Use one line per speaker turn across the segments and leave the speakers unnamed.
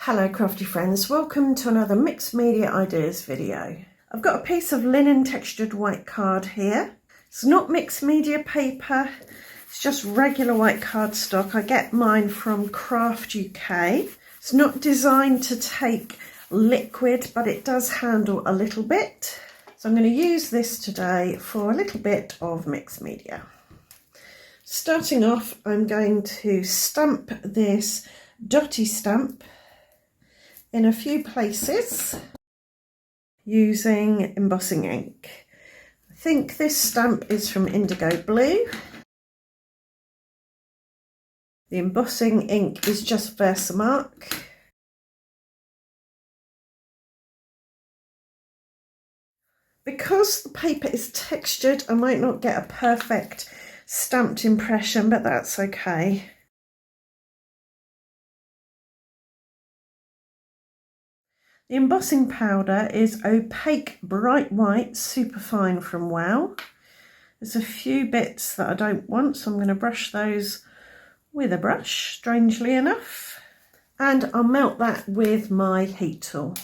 Hello crafty friends, welcome to another mixed media ideas video. I've got a piece of linen textured white card here. It's not mixed media paper, it's just regular white cardstock. I get mine from Craft UK. It's not designed to take liquid, but it does handle a little bit. So I'm going to use this today for a little bit of mixed media. Starting off, I'm going to stamp this dotty stamp in a few places using embossing ink. I think this stamp is from Indigo Blue. The embossing ink is just Versamark. Because the paper is textured, I might not get a perfect stamped impression, but that's okay. The embossing powder is opaque, bright white, superfine from Wow. There's a few bits that I don't want, so I'm going to brush those with a brush, strangely enough. And I'll melt that with my heat tool.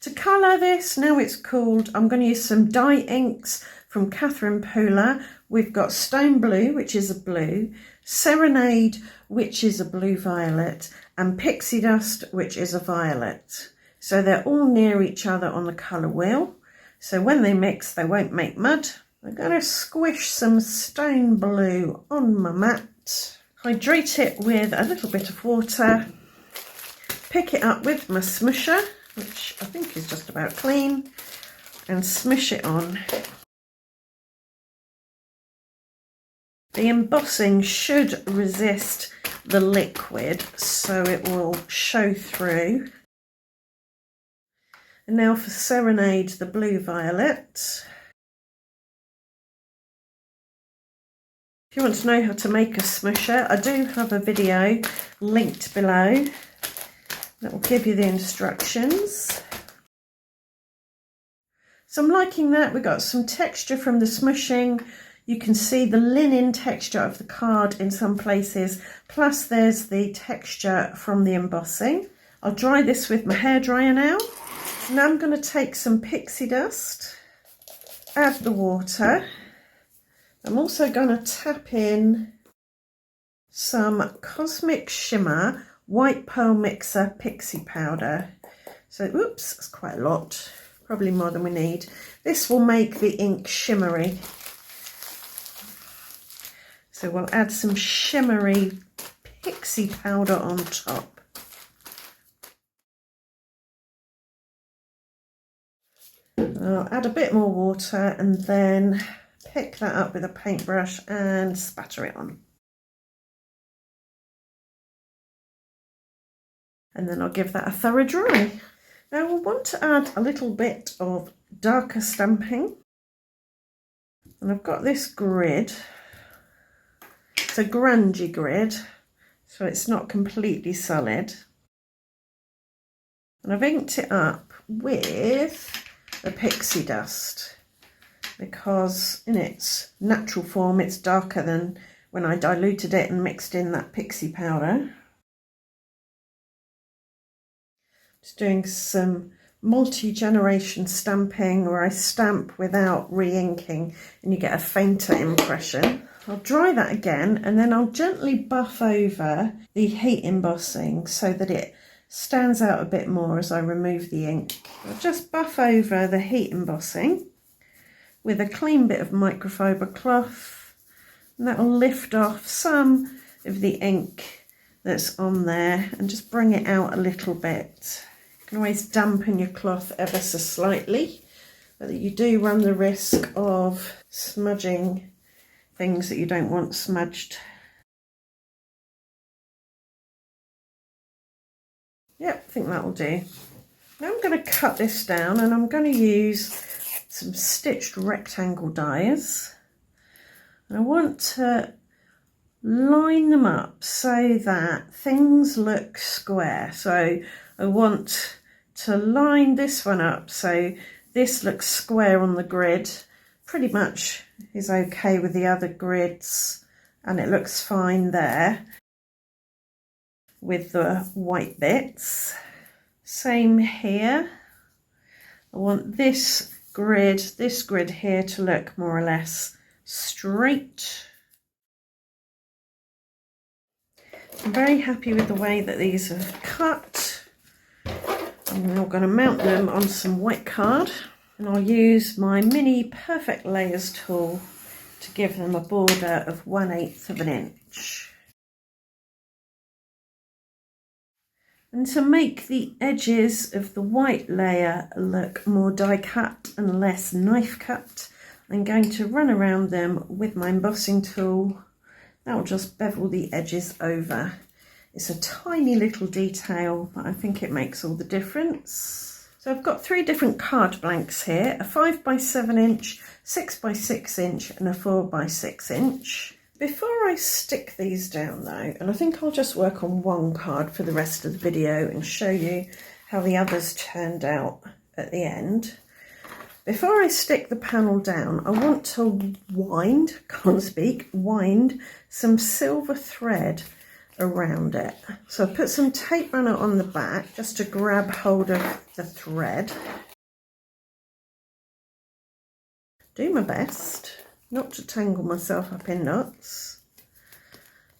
To colour this, now it's cooled, I'm going to use some dye inks from Catherine Pooler. We've got Stone Blue, which is a blue, Serenade, which is a blue violet, and Pixie Dust, which is a violet. So they're all near each other on the colour wheel. So when they mix, they won't make mud. I'm going to squish some Stone Blue on my mat, hydrate it with a little bit of water, pick it up with my smusher, which I think is just about clean, and smush it on. The embossing should resist the liquid, so it will show through. And now for Serenade, the blue violet. If you want to know how to make a smusher, I do have a video linked below that will give you the instructions. So I'm liking that. We've got some texture from the smushing. You can see the linen texture of the card in some places, plus there's the texture from the embossing. I'll dry this with my hairdryer now. Now I'm going to take some pixie dust, add the water. I'm also going to tap in some Cosmic Shimmer White Pearl Mixer Pixie Powder. So, oops, that's quite a lot, probably more than we need. This will make the ink shimmery. So we'll add some shimmery pixie powder on top. I'll add a bit more water and then pick that up with a paintbrush and spatter it on. And then I'll give that a thorough dry. Now we'll want to add a little bit of darker stamping. And I've got this grid. It's a grungy grid, so it's not completely solid. And I've inked it up with the pixie dust because in its natural form it's darker than when I diluted it and mixed in that pixie powder. Just doing some multi-generation stamping where I stamp without re-inking and you get a fainter impression. I'll dry that again and then I'll gently buff over the heat embossing so that it stands out a bit more as I remove the ink. I'll just buff over the heat embossing with a clean bit of microfiber cloth, and that will lift off some of the ink that's on there and just bring it out a little bit. You can always dampen your cloth ever so slightly, but you do run the risk of smudging things that you don't want smudged. Yep, I think that'll do. Now I'm going to cut this down and I'm going to use some stitched rectangle dies. And I want to line them up so that things look square. So I want to line this one up so this looks square on the grid. Pretty much is okay with the other grids and it looks fine there. with the white bits. Same here. I want this grid here to look more or less straight. I'm very happy with the way that these are cut. I'm now going to mount them on some white card, and I'll use my mini Perfect Layers tool to give them a border of 1/8 of an inch. And to make the edges of the white layer look more die cut and less knife cut, I'm going to run around them with my embossing tool. That will just bevel the edges over. It's a tiny little detail, but I think it makes all the difference. So I've got 3 different card blanks here, a 5x7 inch, 6x6 inch and a 4x6 inch. Before I stick these down though, and I think I'll just work on one card for the rest of the video and show you how the others turned out at the end. Before I stick the panel down, I want to wind some silver thread around it. So I put some tape runner on the back just to grab hold of the thread. Do my best not to tangle myself up in knots,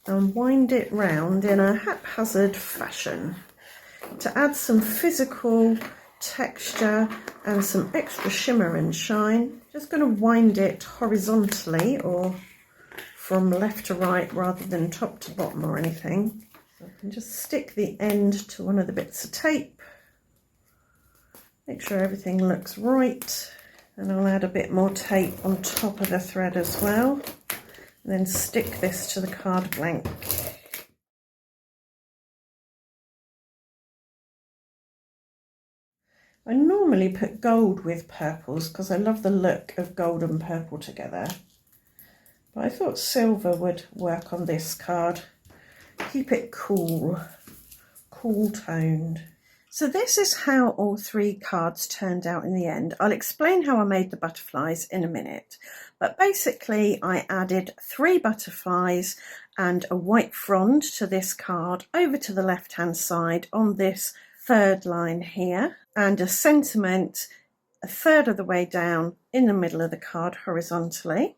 and wind it round in a haphazard fashion to add some physical texture and some extra shimmer and shine. Just going to wind it horizontally or from left to right rather than top to bottom or anything. So I can just stick the end to one of the bits of tape, make sure everything looks right. And I'll add a bit more tape on top of the thread as well, and then stick this to the card blank. I normally put gold with purples because I love the look of gold and purple together, but I thought silver would work on this card. Keep it cool toned. So this is how all 3 cards turned out in the end. I'll explain how I made the butterflies in a minute, but basically I added 3 butterflies and a white frond to this card over to the left hand side on this 3rd line here, and a sentiment a 1/3 of the way down in the middle of the card horizontally.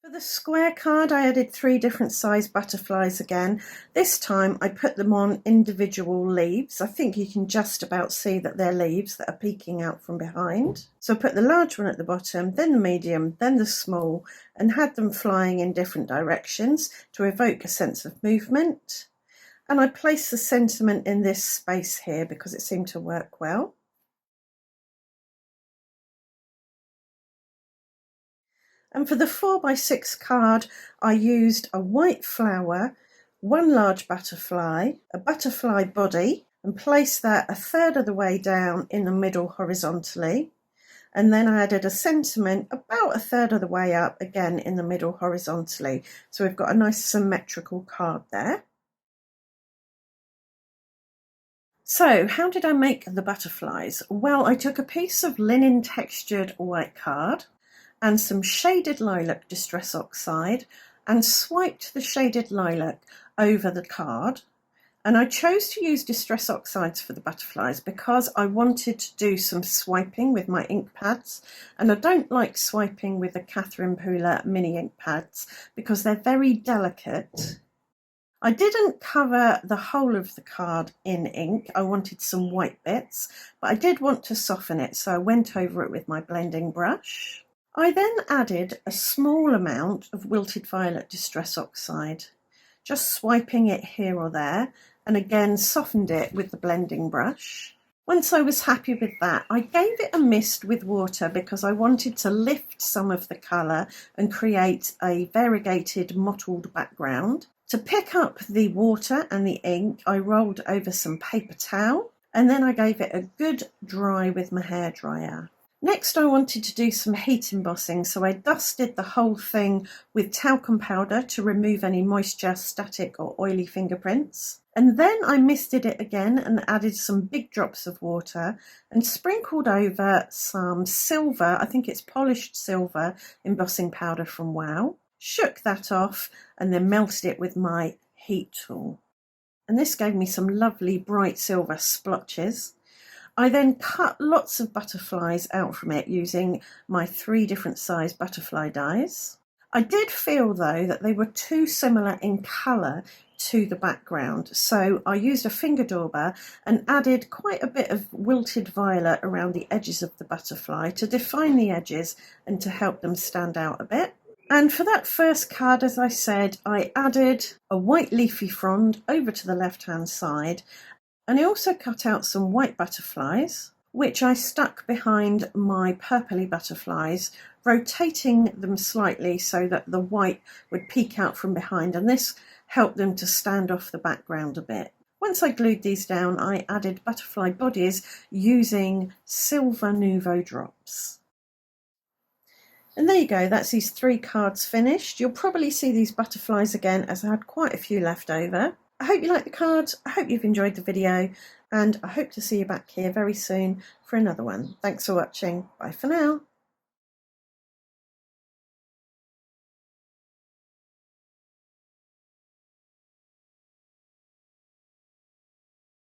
For the square card, I added 3 different size butterflies again. This time I put them on individual leaves. I think you can just about see that they're leaves that are peeking out from behind. So I put the large one at the bottom, then the medium, then the small, and had them flying in different directions to evoke a sense of movement. And I placed the sentiment in this space here because it seemed to work well. And for the 4x6 card, I used a white flower, 1 large butterfly, a butterfly body, and placed that a 1/3 of the way down in the middle horizontally. And then I added a sentiment about a 1/3 of the way up, again in the middle horizontally. So we've got a nice symmetrical card there. So how did I make the butterflies? Well, I took a piece of linen textured white card and some shaded lilac distress oxide and swiped the shaded lilac over the card. And I chose to use distress oxides for the butterflies because I wanted to do some swiping with my ink pads, and I don't like swiping with the Catherine Pooler mini ink pads because they're very delicate. I didn't cover the whole of the card in ink. I wanted some white bits, but I did want to soften it, so I went over it with my blending brush. I then added a small amount of wilted violet distress oxide, just swiping it here or there, and again softened it with the blending brush. Once I was happy with that, I gave it a mist with water because I wanted to lift some of the colour and create a variegated mottled background. To pick up the water and the ink, I rolled over some paper towel, and then I gave it a good dry with my hairdryer. Next, I wanted to do some heat embossing, so I dusted the whole thing with talcum powder to remove any moisture, static or oily fingerprints. And then I misted it again and added some big drops of water and sprinkled over some silver, I think it's polished silver, embossing powder from Wow. shook that off and then melted it with my heat tool. And this gave me some lovely bright silver splotches. I then cut lots of butterflies out from it using my 3 different size butterfly dies. I did feel though that they were too similar in colour to the background, so I used a finger dauber and added quite a bit of wilted violet around the edges of the butterfly to define the edges and to help them stand out a bit. And for that first card, as I said, I added a white leafy frond over to the left hand side, and I also cut out some white butterflies which I stuck behind my purpley butterflies, rotating them slightly so that the white would peek out from behind, and this helped them to stand off the background a bit. Once I glued these down, I added butterfly bodies using Silver Nouveau drops. And there you go, that's these 3 cards finished. You'll probably see these butterflies again as I had quite a few left over. I hope you like the cards, I hope you've enjoyed the video, and I hope to see you back here very soon for another one. Thanks for watching, bye for now.